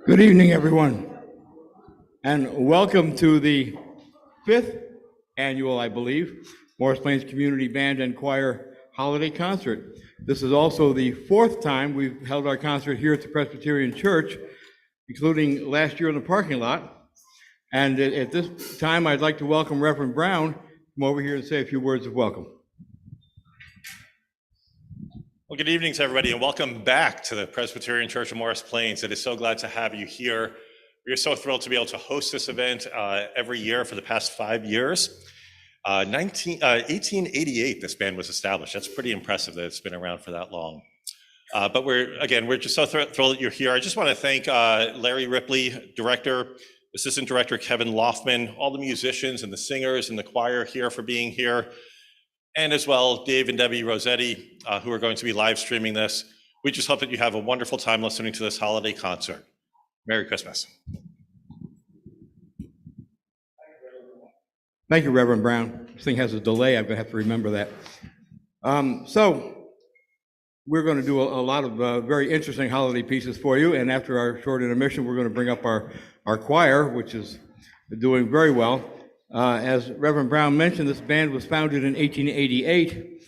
Good evening, everyone, and welcome to the 5th annual, I believe, Morris Plains Community Band and Choir Holiday Concert. This is also the 4th time we've held our concert here at the Presbyterian Church, including last year in the parking lot. And at this time, I'd like to welcome Reverend Brown to come over here and say a few words of welcome. Well, good evening to everybody, and welcome back to the Presbyterian Church of Morris Plains. It is so glad to have you here. We are so thrilled to be able to host this event every year for the past 5 years. 1888, this band was established. That's pretty impressive that it's been around for that long. But we're just so thrilled that you're here. I just want to thank Larry Ripley, director, assistant director Kevin Loftman, all the musicians and the singers and the choir here for being here. And as well, Dave and Debbie Rossetti, who are going to be live streaming this. We just hope that you have a wonderful time listening to this holiday concert. Merry Christmas. Thank you, Reverend Brown. This thing has a delay. I'm going to have to remember that. So we're going to do a lot of very interesting holiday pieces for you. And after our short intermission, we're going to bring up our choir, which is doing very well. As Reverend Brown mentioned, this band was founded in 1888.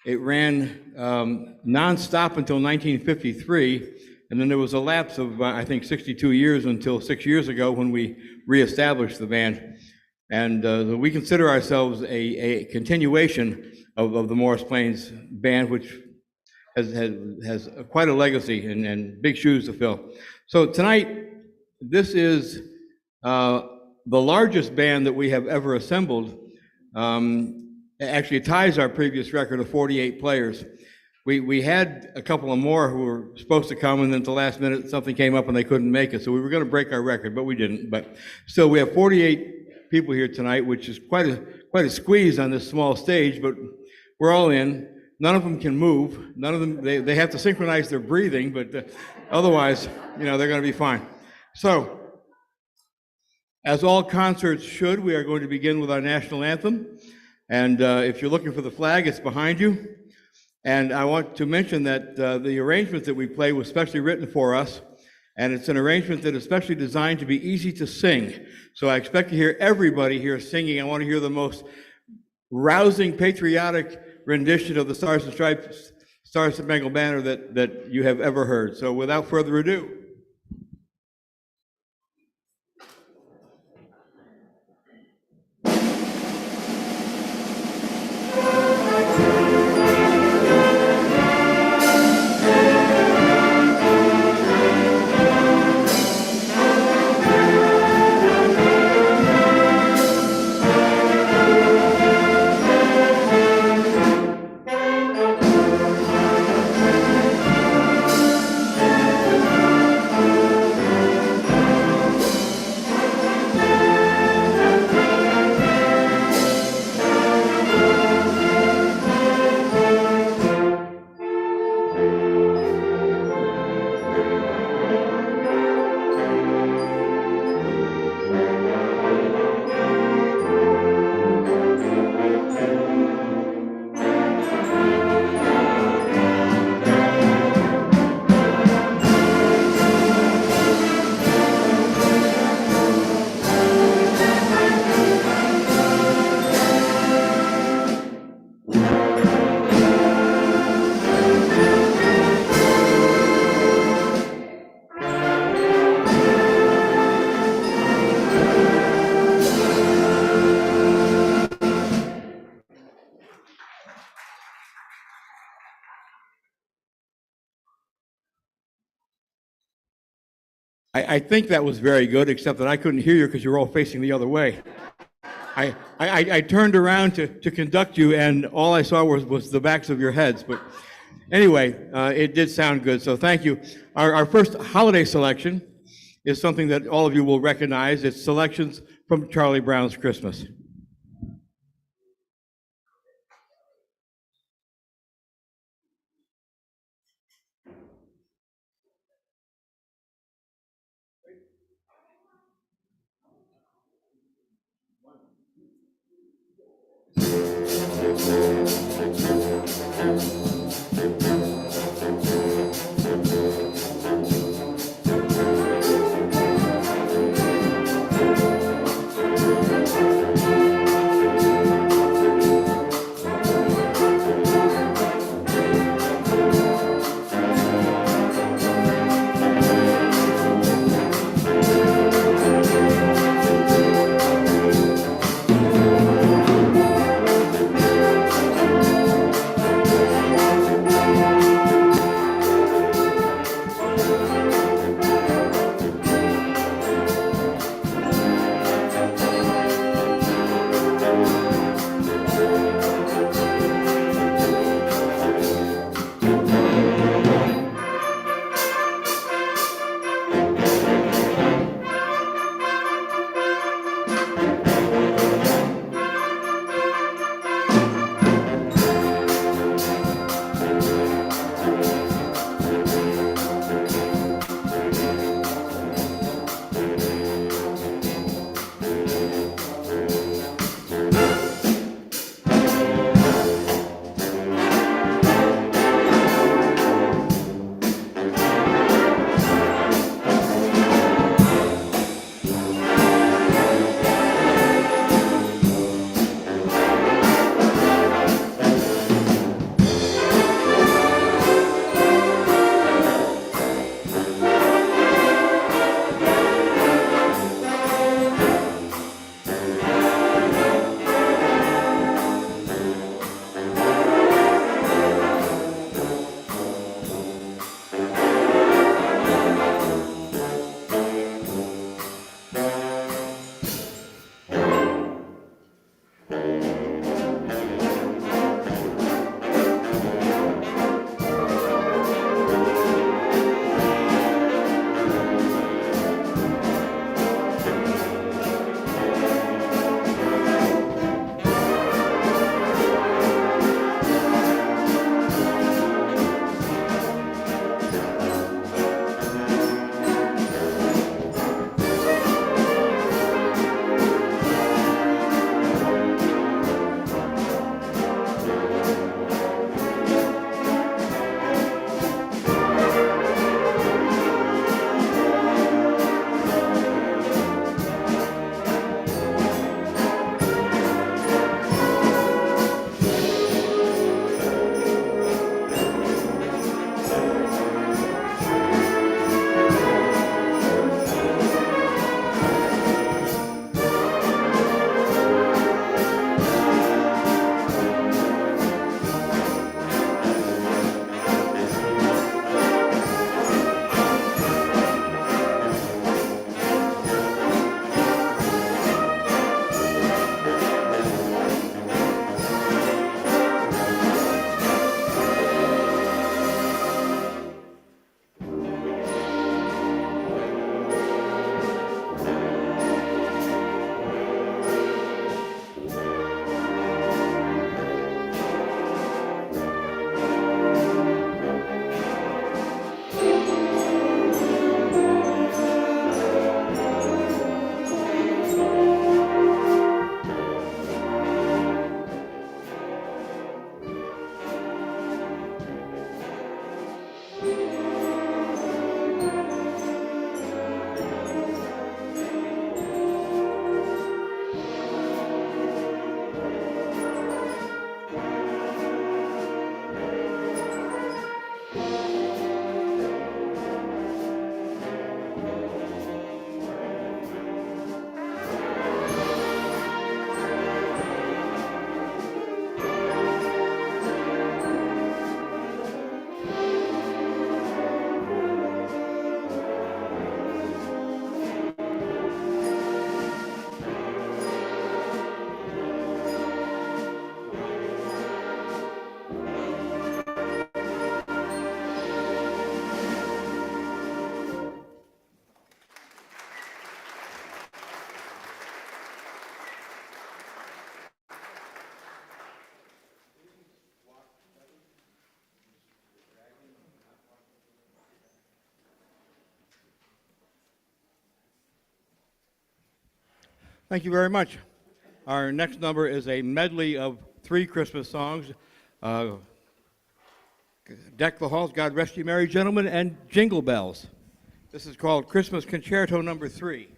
It ran nonstop until 1953, and then there was a lapse of, I think, 62 years until 6 years ago when we reestablished the band. And we consider ourselves a continuation of the Morris Plains band, which has quite a legacy and big shoes to fill. So tonight, this is the largest band that we have ever assembled. Actually ties our previous record of 48 players. We had a couple of more who were supposed to come, and then at the last minute something came up and they couldn't make it, so we were going to break our record, but we didn't. But still, we have 48 people here tonight, which is quite a squeeze on this small stage, but we're all in. None of them can move. None of them, they have to synchronize their breathing, but otherwise, they're going to be fine. So, as all concerts should, we are going to begin with our national anthem. And if you're looking for the flag, it's behind you. And I want to mention that the arrangement that we play was specially written for us. And it's an arrangement that is specially designed to be easy to sing. So I expect to hear everybody here singing. I want to hear the most rousing, patriotic rendition of the Stars and Stripes, Stars and Spangled Banner that you have ever heard. So without further ado. I think that was very good, except that I couldn't hear you because you were all facing the other way. I turned around to conduct you, and all I saw was the backs of your heads. But anyway, it did sound good, so thank you. Our first holiday selection is something that all of you will recognize. It's selections from Charlie Brown's Christmas. Thank you very much. Our next number is a medley of 3 Christmas songs. Deck the Halls, God Rest You Merry Gentlemen, and Jingle Bells. This is called Christmas Concerto number 3.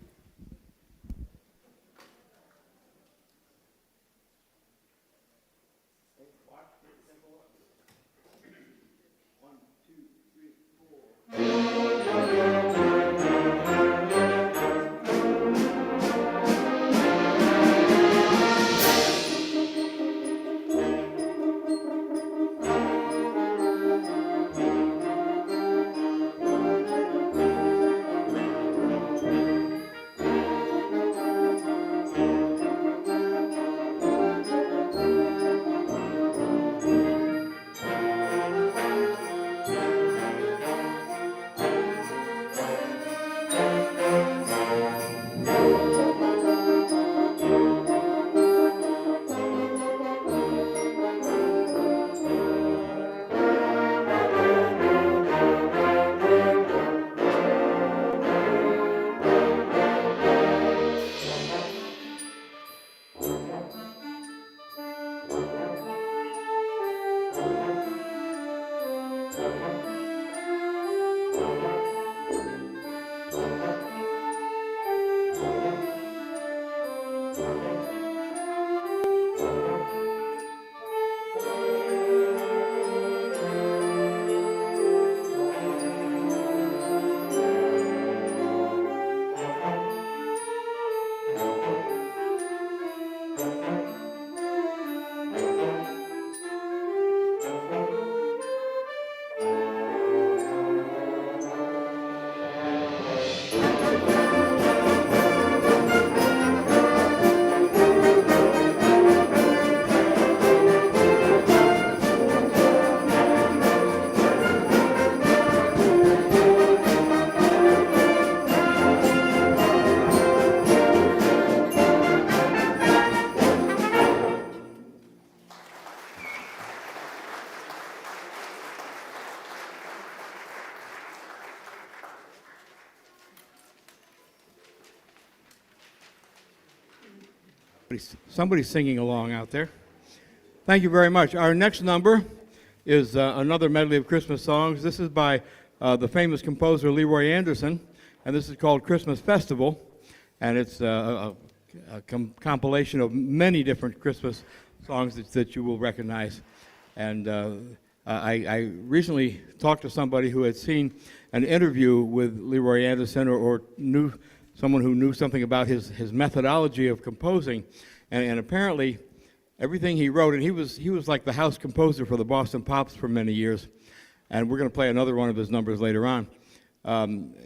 Somebody's singing along out there. Thank you very much. Our next number is another medley of Christmas songs. This is by the famous composer Leroy Anderson, and this is called Christmas Festival, and it's a compilation of many different Christmas songs that you will recognize. And I recently talked to somebody who had seen an interview with Leroy Anderson or knew someone who knew something about his methodology of composing, and apparently everything he wrote, and he was like the house composer for the Boston Pops for many years, and we're going to play another one of his numbers later on.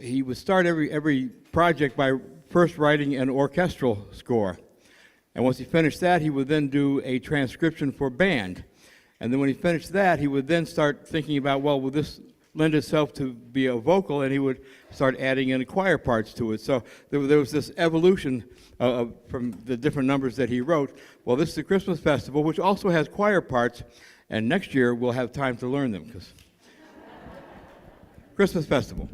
He would start every project by first writing an orchestral score, and once he finished that, he would then do a transcription for band, and then when he finished that, he would then start thinking about, well, will this lend itself to be a vocal, and he would start adding in choir parts to it. So there was this evolution from the different numbers that he wrote. Well, this is the Christmas Festival, which also has choir parts, and next year we'll have time to learn them. Christmas Festival.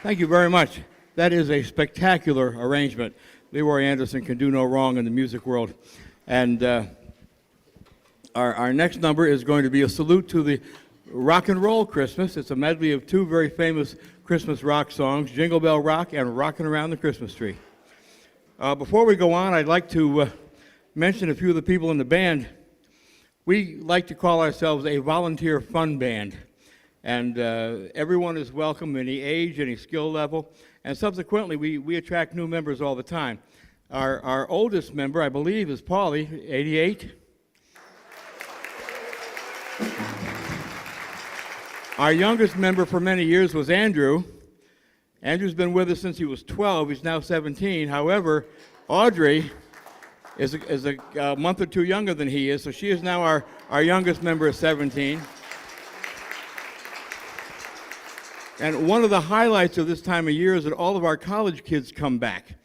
Thank you very much. That is a spectacular arrangement. Leroy Anderson can do no wrong in the music world. And our next number is going to be a salute to the Rock and Roll Christmas. It's a medley of two very famous Christmas rock songs, Jingle Bell Rock and Rockin' Around the Christmas Tree. Before we go on, I'd like to mention a few of the people in the band. We like to call ourselves a volunteer fun band. And everyone is welcome, any age, any skill level. And subsequently, we attract new members all the time. Our oldest member, I believe, is Paulie, 88. Our youngest member for many years was Andrew. Andrew's been with us since he was 12. He's now 17. However, Audrey is a month or two younger than he is, so she is now our youngest member at 17. And one of the highlights of this time of year is that all of our college kids come back.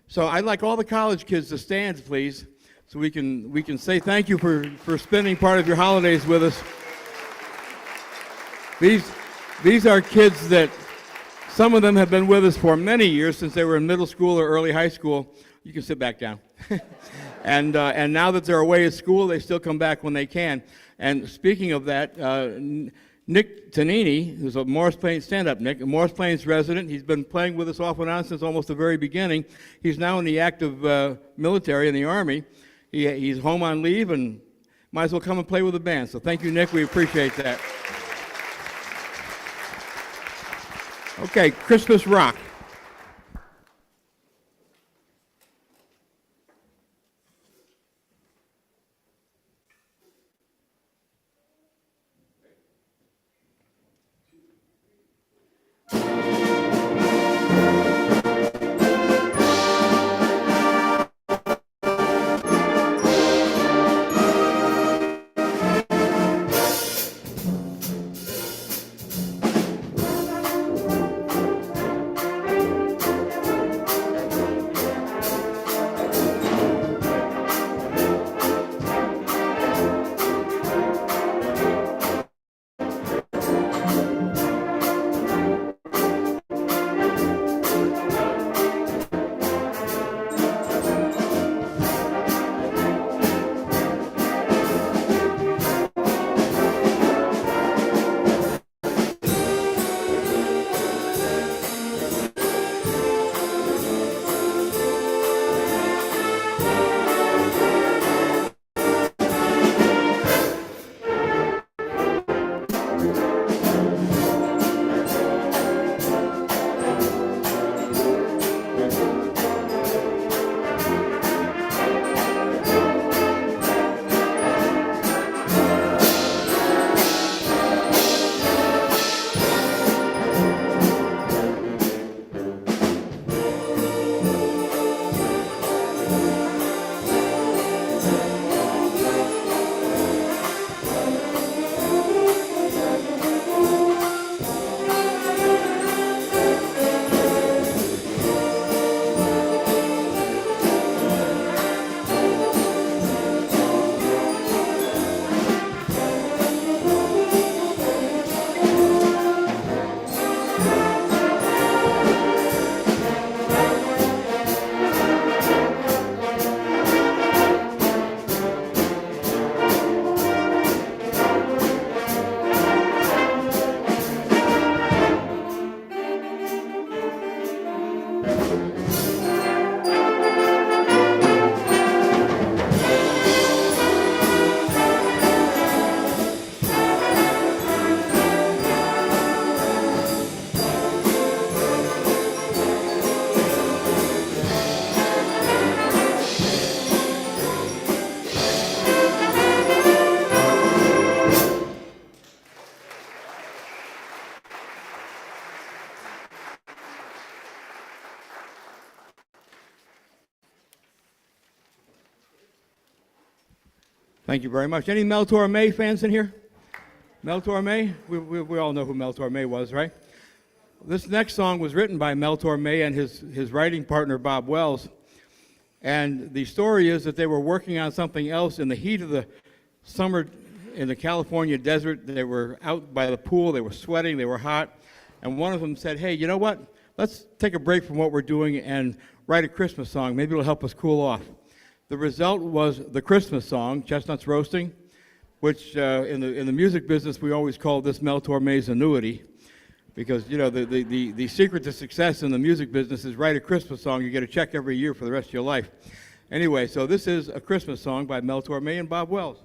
So I'd like all the college kids to stand, please, so we can say thank you for spending part of your holidays with us. These are kids that some of them have been with us for many years, since they were in middle school or early high school. You can sit back down. And now that they're away at school, they still come back when they can. And speaking of that, Nick Tanini, who's a Morris Plains, stand up, Nick, a Morris Plains resident. He's been playing with us off and on since almost the very beginning. He's now in the active military in the Army. He's home on leave and might as well come and play with the band. So thank you, Nick. We appreciate that. Okay, Christmas Rock. Thank you very much. Any Mel Torme fans in here? Mel Torme? We all know who Mel Torme was, right? This next song was written by Mel Torme and his writing partner, Bob Wells. And the story is that they were working on something else in the heat of the summer in the California desert. They were out by the pool. They were sweating. They were hot. And one of them said, hey, you know what? let's take a break from what we're doing and write a Christmas song. Maybe it'll help us cool off. The result was the Christmas song, Chestnuts Roasting, which in the music business we always call this Mel Torme's annuity, because you know the secret to success in the music business is write a Christmas song. You get a check every year for the rest of your life. Anyway, so this is a Christmas song by Mel Torme and Bob Wells.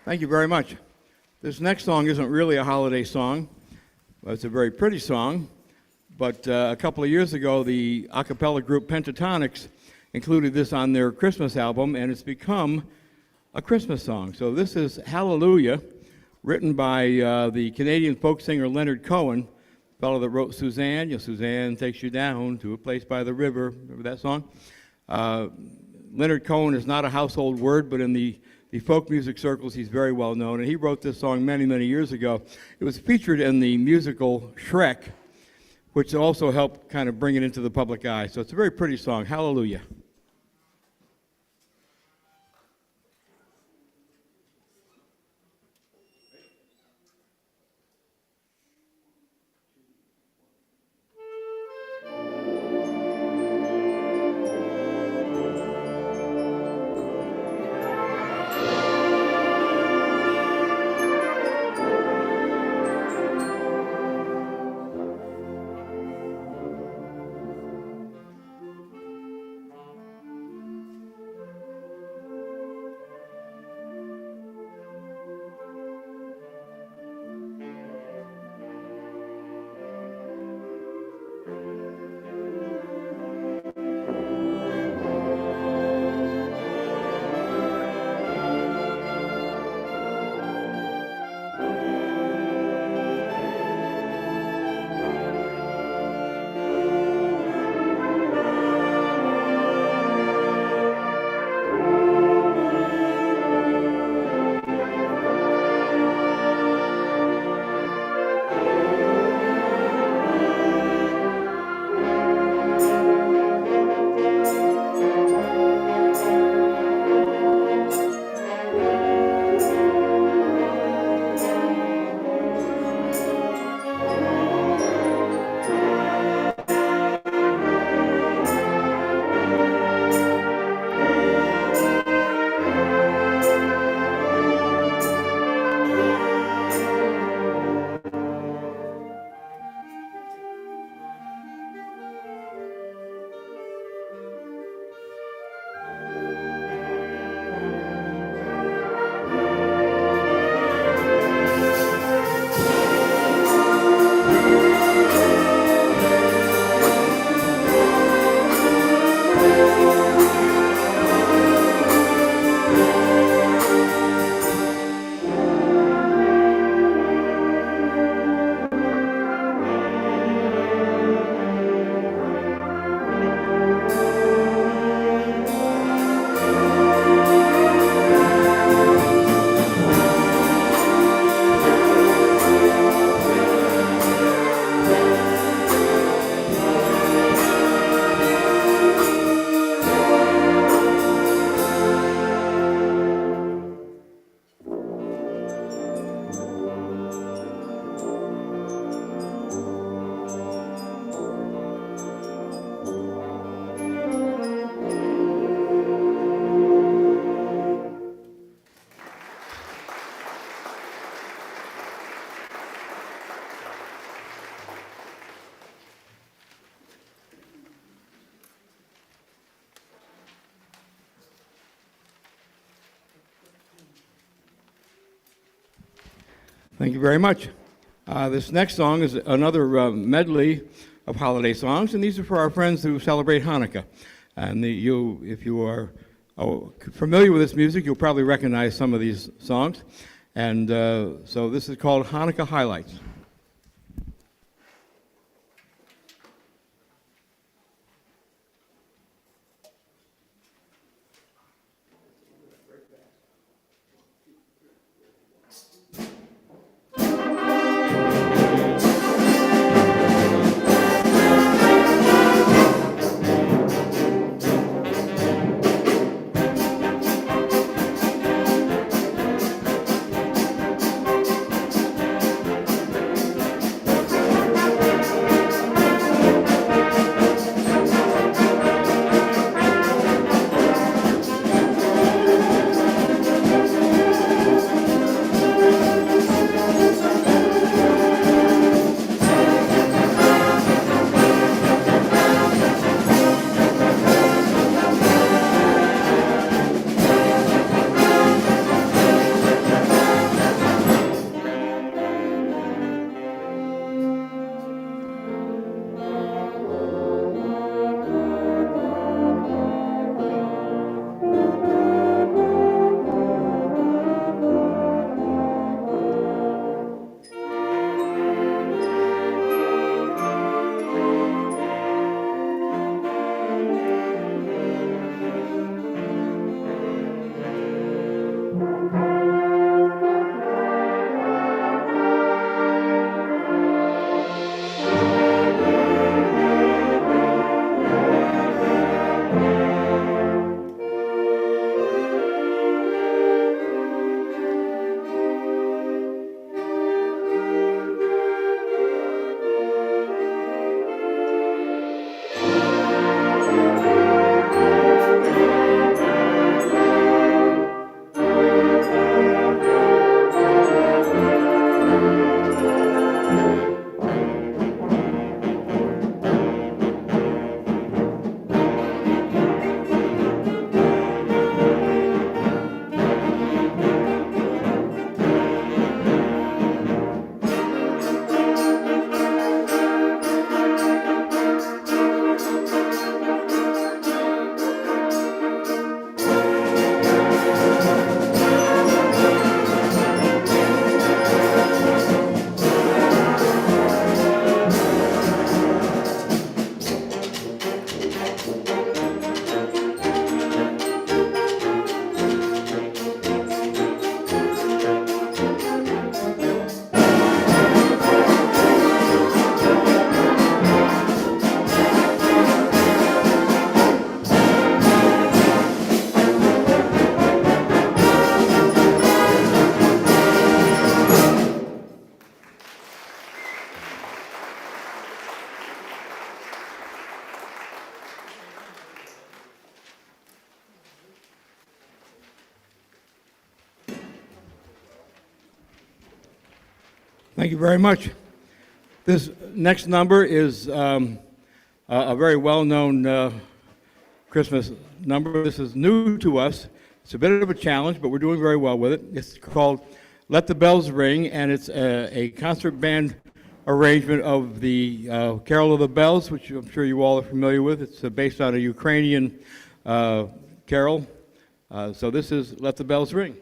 Thank you very much. This next song isn't really a holiday song. Well, it's a very pretty song, but a couple of years ago, the a cappella group Pentatonics included this on their Christmas album, and it's become a Christmas song. So this is Hallelujah, written by the Canadian folk singer Leonard Cohen, fellow that wrote Suzanne. You know, Suzanne takes you down to a place by the river. Remember that song? Leonard Cohen is not a household word, but in the folk music circles, he's very well known, and he wrote this song many, many years ago. It was featured in the musical Shrek, which also helped kind of bring it into the public eye. So it's a very pretty song, Hallelujah. Thank you very much. This next song is another medley of holiday songs, and these are for our friends who celebrate Hanukkah. And if you are familiar with this music, you'll probably recognize some of these songs. And so this is called Hanukkah Highlights. Thank you very much. This next number is a very well-known Christmas number. This is new to us. It's a bit of a challenge, but we're doing very well with it. It's called Let the Bells Ring, and it's a concert band arrangement of the Carol of the Bells, which I'm sure you all are familiar with. It's based on a Ukrainian carol. So this is Let the Bells Ring.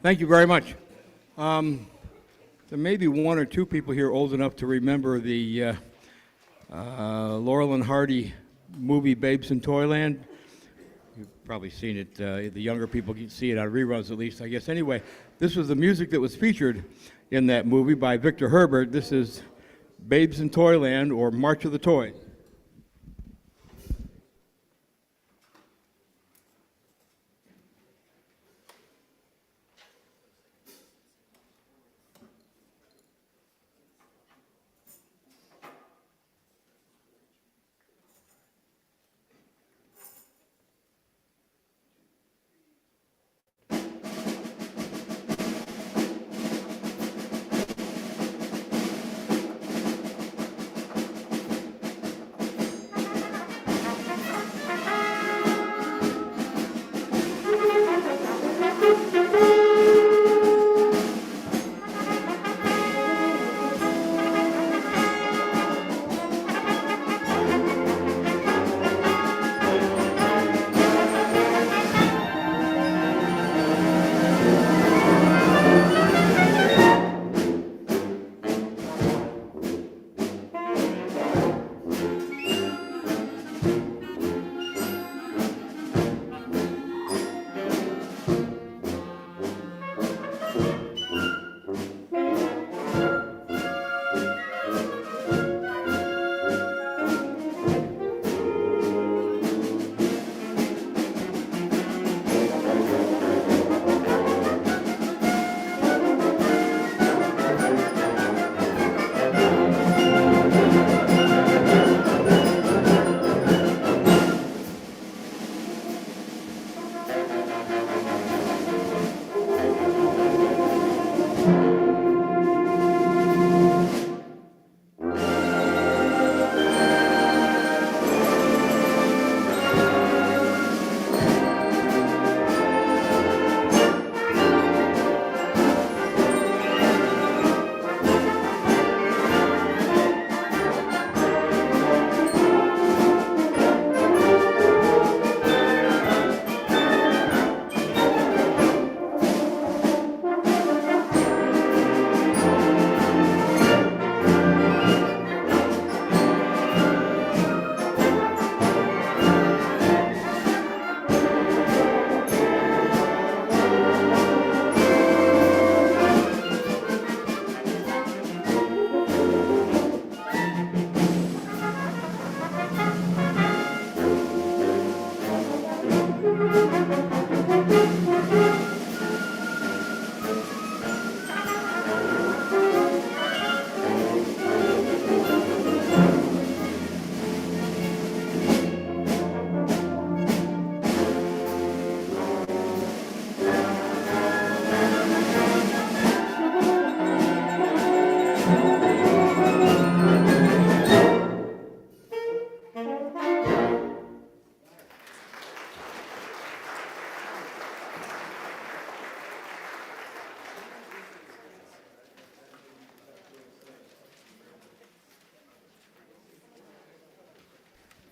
Thank you very much. There may be one or two people here old enough to remember the Laurel and Hardy movie Babes in Toyland. You've probably seen it. The younger people can see it on reruns at least, I guess. Anyway, this was the music that was featured in that movie by Victor Herbert. This is Babes in Toyland, or March of the Toys.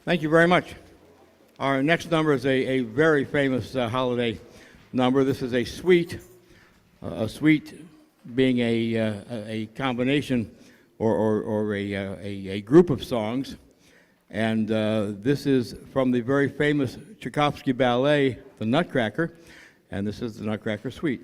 Thank you very much. Our next number is a very famous holiday number. This is a suite being a combination or a group of songs. And this is from the very famous Tchaikovsky ballet, The Nutcracker, and this is the Nutcracker Suite.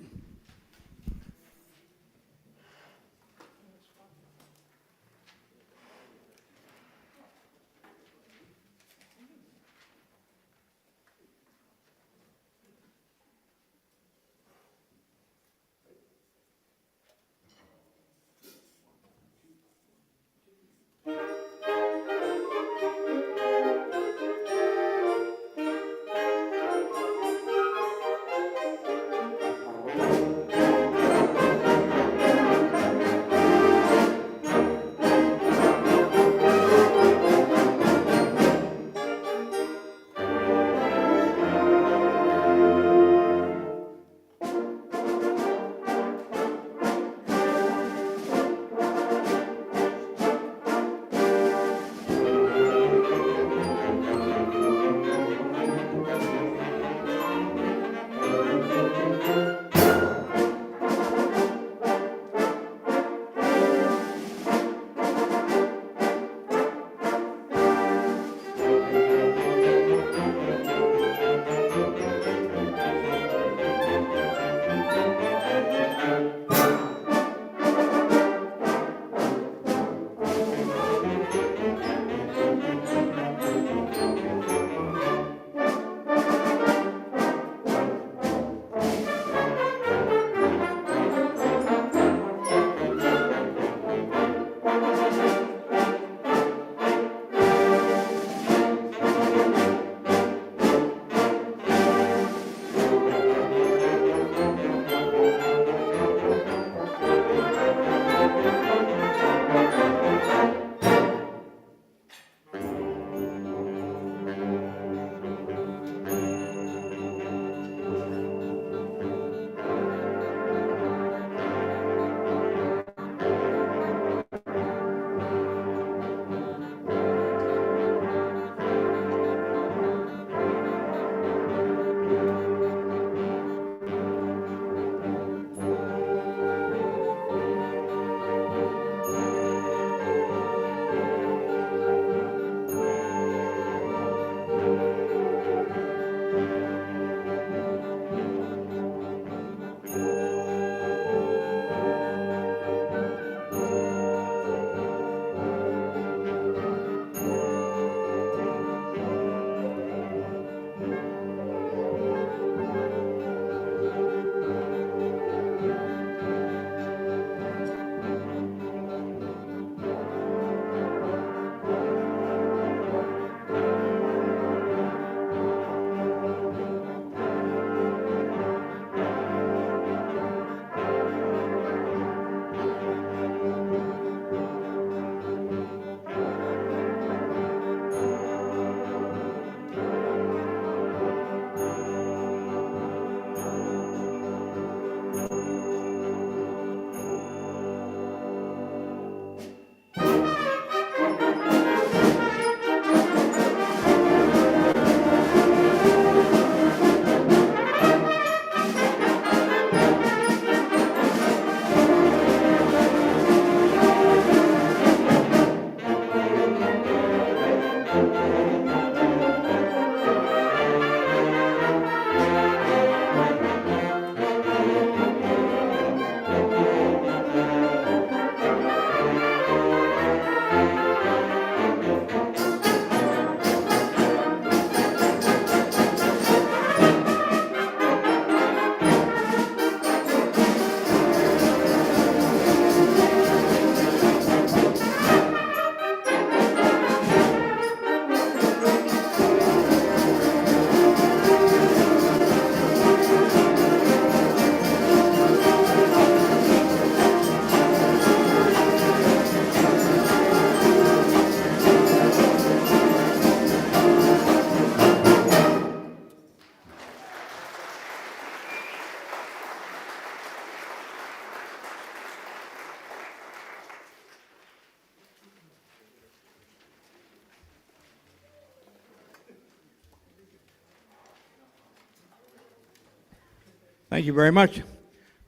Thank you very much.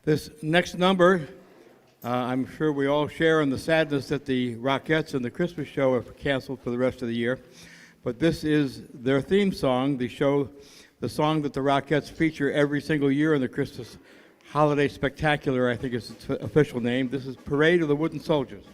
This next number, I'm sure we all share in the sadness that the Rockettes and the Christmas show are canceled for the rest of the year. But this is their theme song, the song that the Rockettes feature every single year in the Christmas Holiday Spectacular, I think is its official name. This is Parade of the Wooden Soldiers.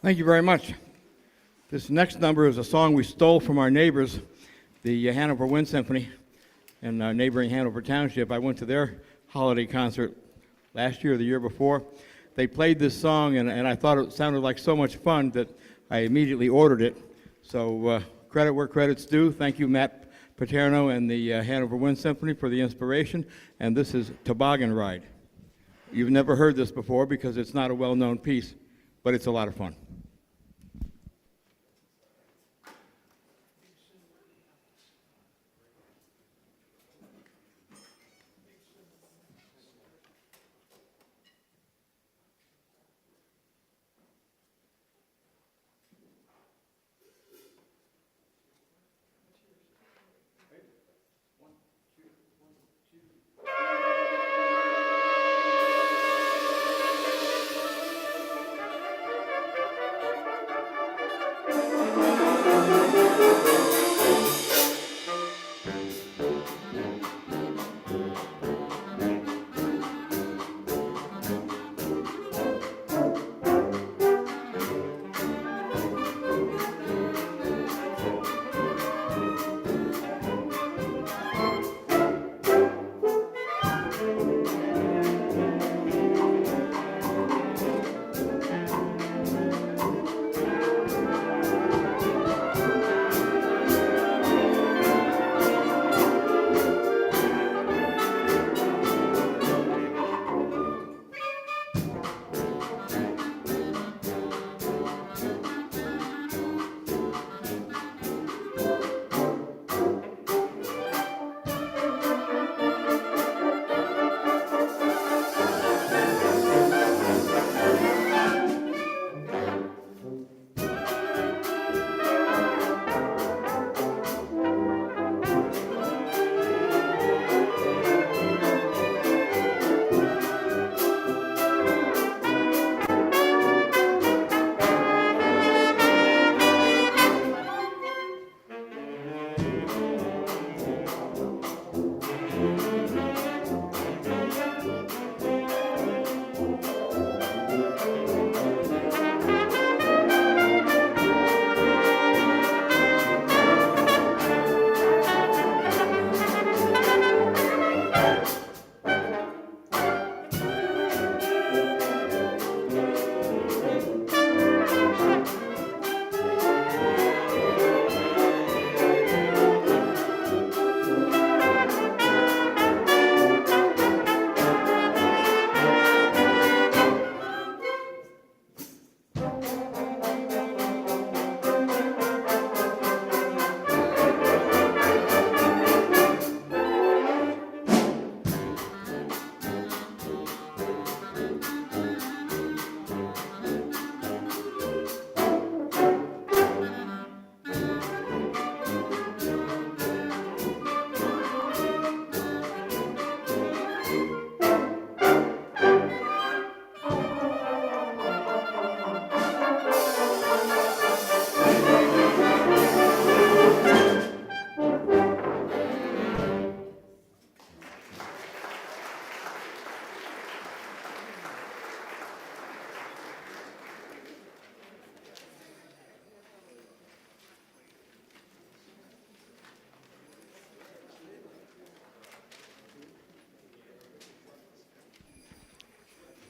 Thank you very much. This next number is a song we stole from our neighbors, the Hanover Wind Symphony in neighboring Hanover Township. I went to their holiday concert last year or the year before. They played this song, and I thought it sounded like so much fun that I immediately ordered it. So credit where credit's due. Thank you, Matt Paterno and the Hanover Wind Symphony for the inspiration. And this is Toboggan Ride. You've never heard this before because it's not a well-known piece, but it's a lot of fun.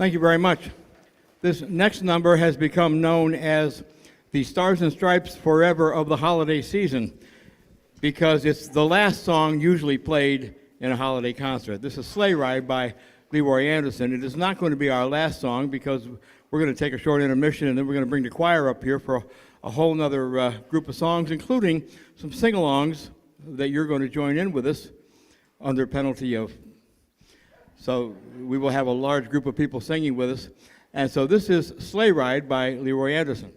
Thank you very much. This next number has become known as the Stars and Stripes Forever of the holiday season because it's the last song usually played in a holiday concert. This is Sleigh Ride by Leroy Anderson. It is not going to be our last song because we're going to take a short intermission and then we're going to bring the choir up here for a whole nother group of songs, including some sing-alongs that you're going to join in with us under penalty of. So we will have a large group of people singing with us. And so this is Sleigh Ride by Leroy Anderson.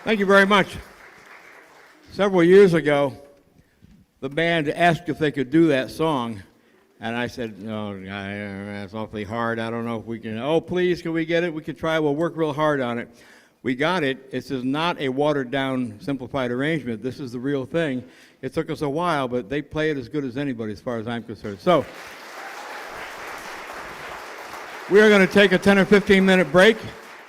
Thank you very much. Several years ago, the band asked if they could do that song, and I said, "No, that's awfully hard. I don't know if we can." "Oh, please, can we get it? We can try. We'll work real hard on it." We got it. This is not a watered-down, simplified arrangement. This is the real thing. It took us a while, but they play it as good as anybody, as far as I'm concerned. So we are going to take a 10 or 15-minute break.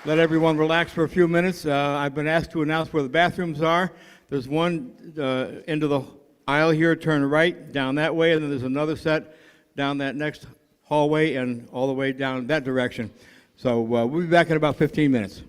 Let everyone relax for a few minutes. I've been asked to announce where the bathrooms are. There's one end of the aisle here, turn right, down that way, and then there's another set down that next hallway and all the way down that direction. So we'll be back in about 15 minutes.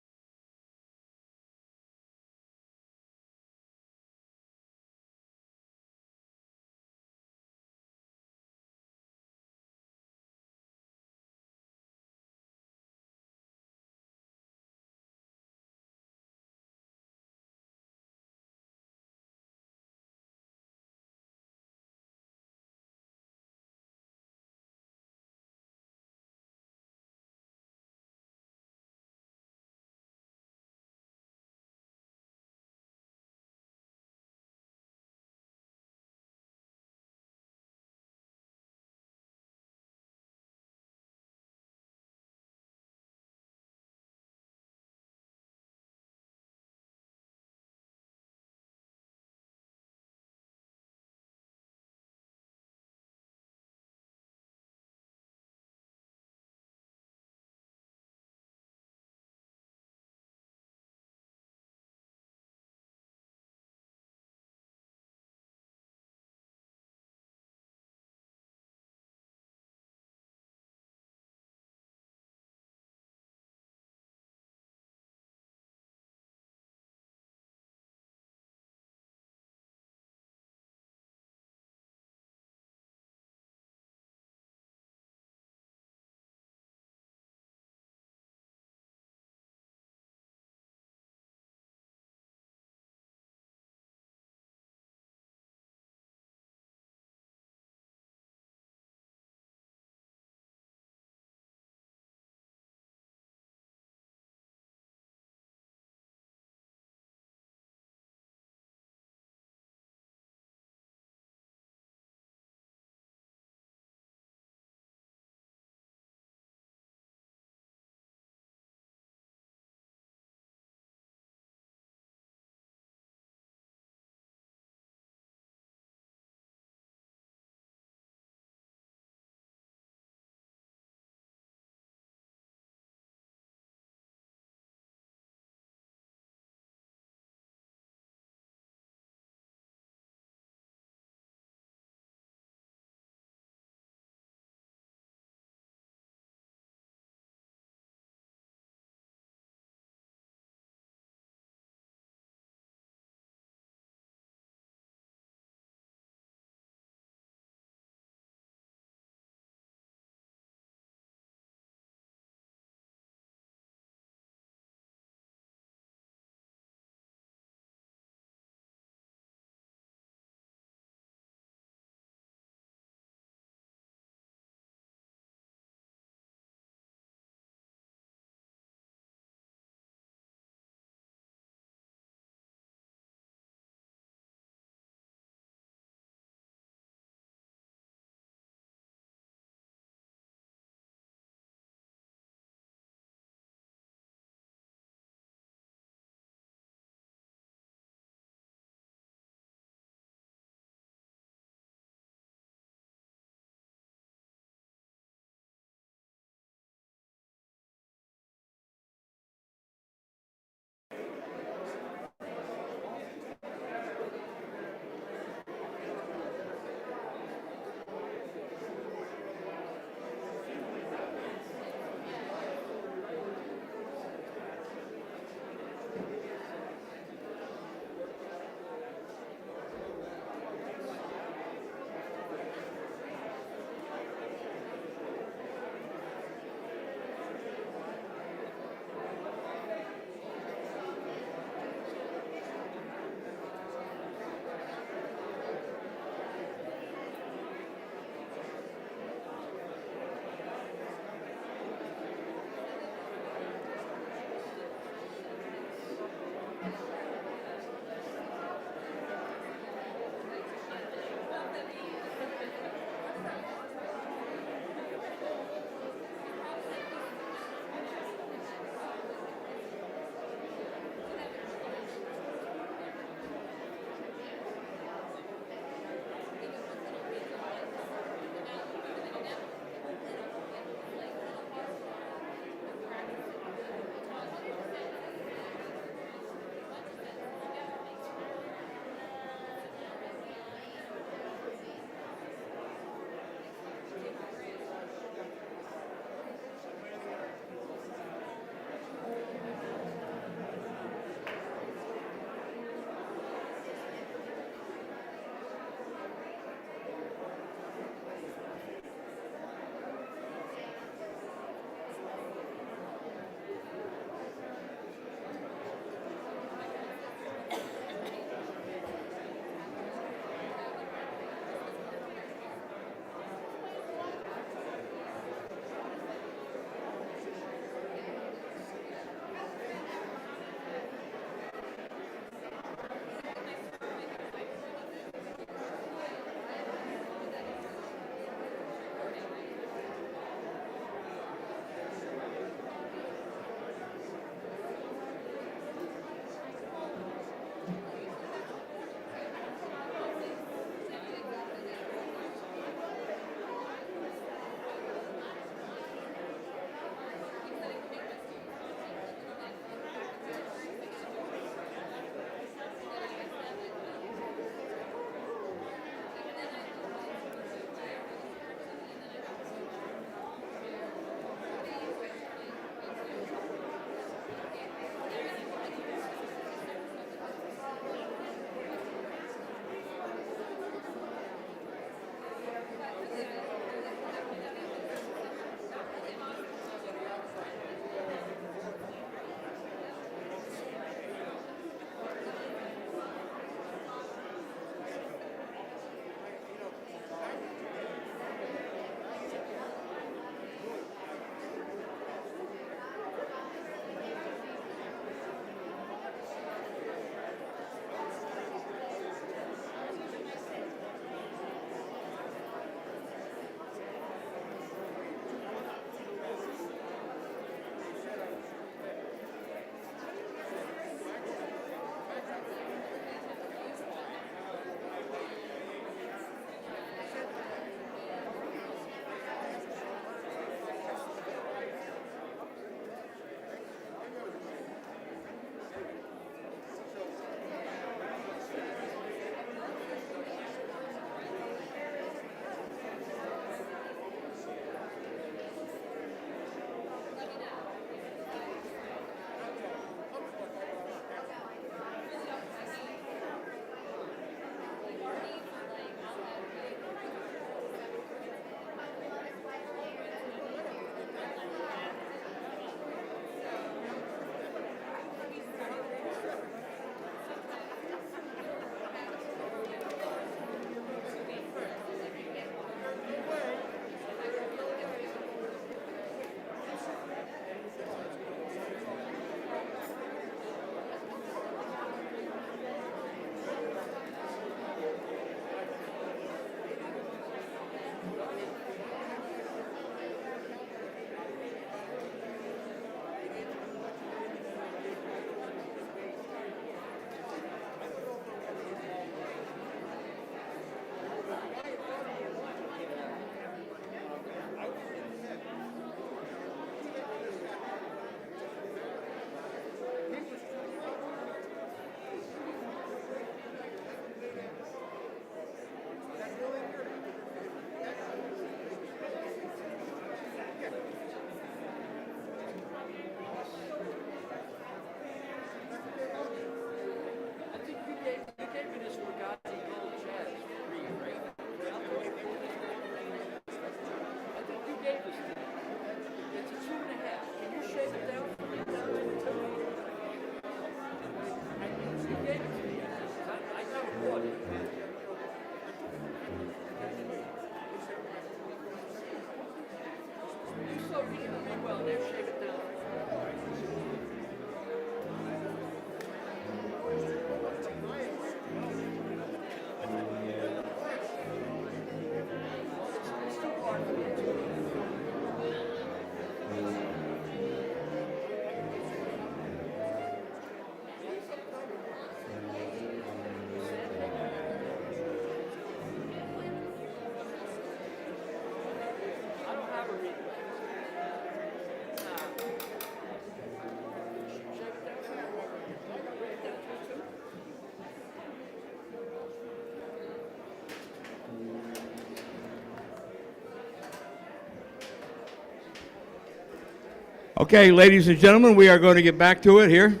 Okay, ladies and gentlemen, we are going to get back to it here.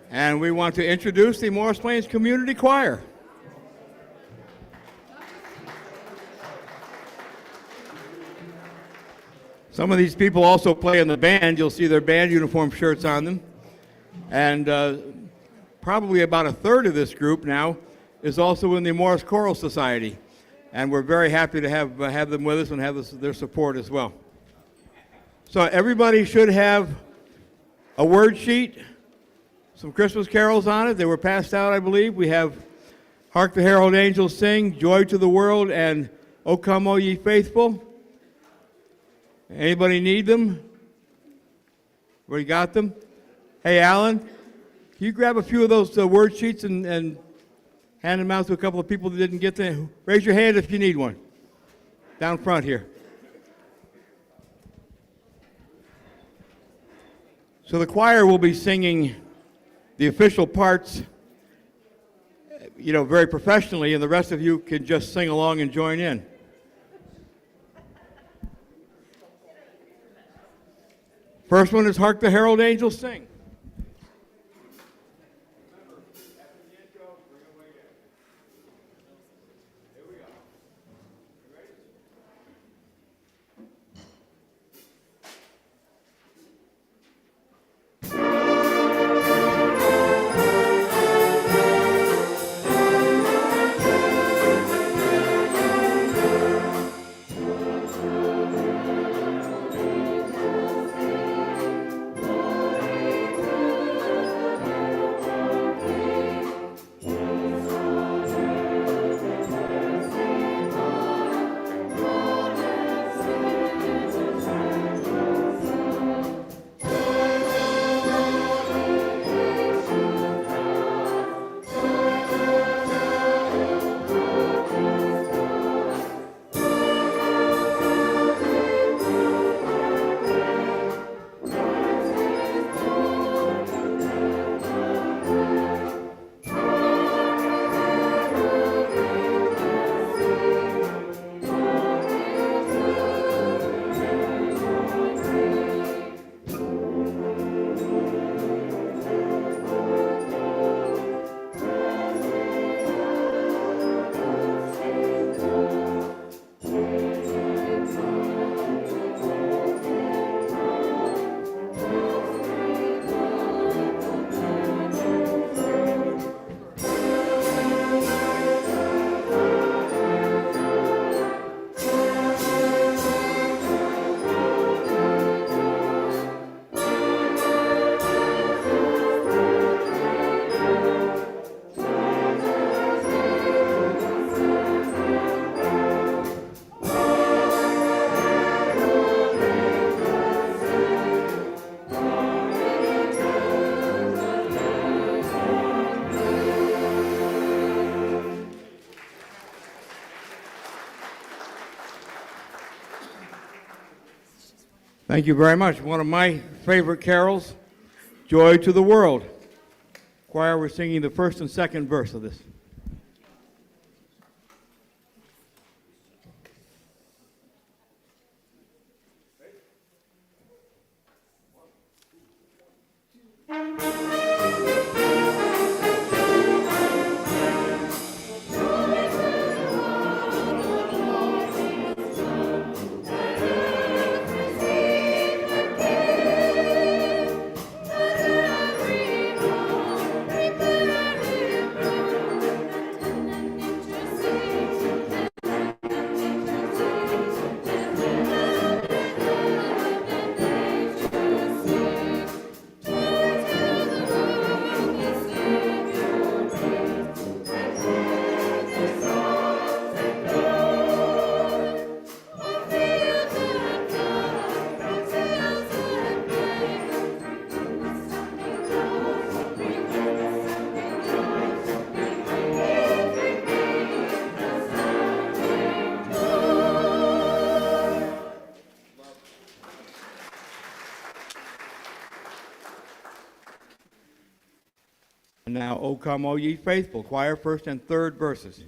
And we want to introduce the Morris Plains Community Choir. Some of these people also play in the band. You'll see their band uniform shirts on them. And probably about a third of this group now is also in the Morris Choral Society. And we're very happy to have them with us and have their support as well. So everybody should have a word sheet, some Christmas carols on it. They were passed out, I believe. We have Hark the Herald Angels Sing, Joy to the World, and O Come, O Ye Faithful. Anybody need them? We got them? Hey, Alan, can you grab a few of those word sheets and hand them out to a couple of people that didn't get them? Raise your hand if you need one. Down front here. So the choir will be singing the official parts, very professionally, and the rest of you can just sing along and join in. First one is Hark the Herald Angels Sing. Thank you very much. One of my favorite carols, Joy to the World. Choir, we're singing the first and second verse of this. And now, O come, O ye faithful, choir, first and third verses.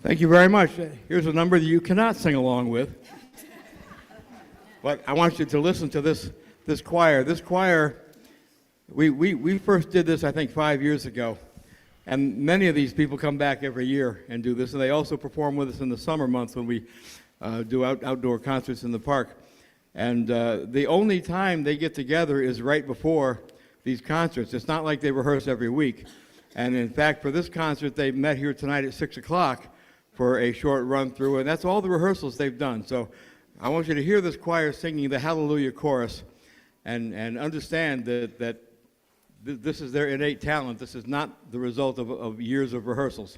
Thank you very much. Here's a number that you cannot sing along with. But I want you to listen to this choir. This choir, we first did this, I think, 5 years ago. And many of these people come back every year and do this. And they also perform with us in the summer months when we do outdoor concerts in the park. And the only time they get together is right before these concerts. It's not like they rehearse every week. And in fact, for this concert, they met here tonight at 6 o'clock for a short run through. And that's all the rehearsals they've done. So I want you to hear this choir singing the Hallelujah Chorus and understand that this is their innate talent. This is not the result of years of rehearsals.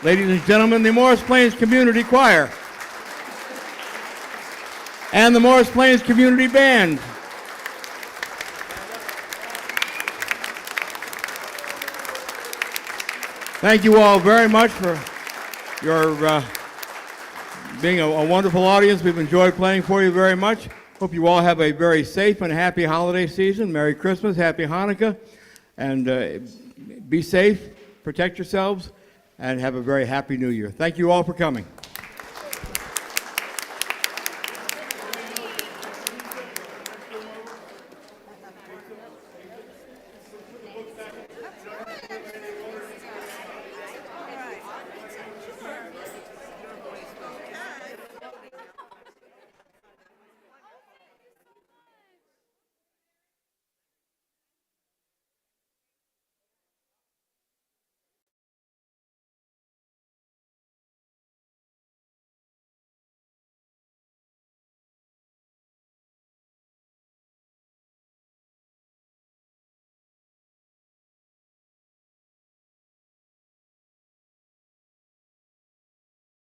Ladies and gentlemen, the Morris Plains Community Choir and the Morris Plains Community Band. Thank you all very much for your being a wonderful audience. We've enjoyed playing for you very much. Hope you all have a very safe and happy holiday season. Merry Christmas, Happy Hanukkah, and be safe, protect yourselves, and have a very happy New Year. Thank you all for coming.